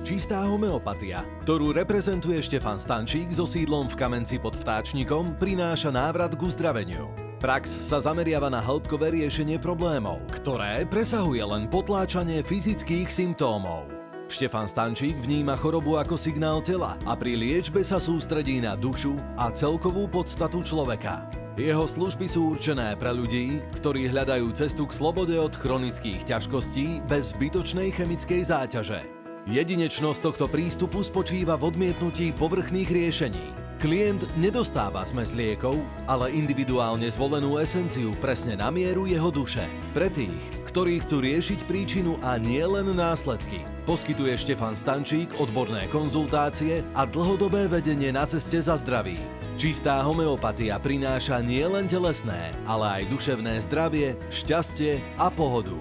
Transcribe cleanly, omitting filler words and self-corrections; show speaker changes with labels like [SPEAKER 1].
[SPEAKER 1] Čistá homeopatia, ktorú reprezentuje Štefan Stančík so sídlom v Kamenci pod Vtáčnikom, prináša návrat k uzdraveniu. Prax sa zameriava na hĺbkové riešenie problémov, ktoré presahuje len potláčanie fyzických symptómov. Štefan Stančík vníma chorobu ako signál tela a pri liečbe sa sústredí na dušu a celkovú podstatu človeka. Jeho služby sú určené pre ľudí, ktorí hľadajú cestu k slobode od chronických ťažkostí bez zbytočnej chemickej záťaže. Jedinečnosť tohto prístupu spočíva v odmietnutí povrchných riešení. Klient nedostáva zmes liekov, ale individuálne zvolenú esenciu presne na mieru jeho duše. Pre tých, ktorí chcú riešiť príčinu a nie len následky, poskytuje Štefan Stančík odborné konzultácie a dlhodobé vedenie na ceste za zdravím. Čistá homeopatia prináša nielen telesné, ale aj duševné zdravie, šťastie a pohodu.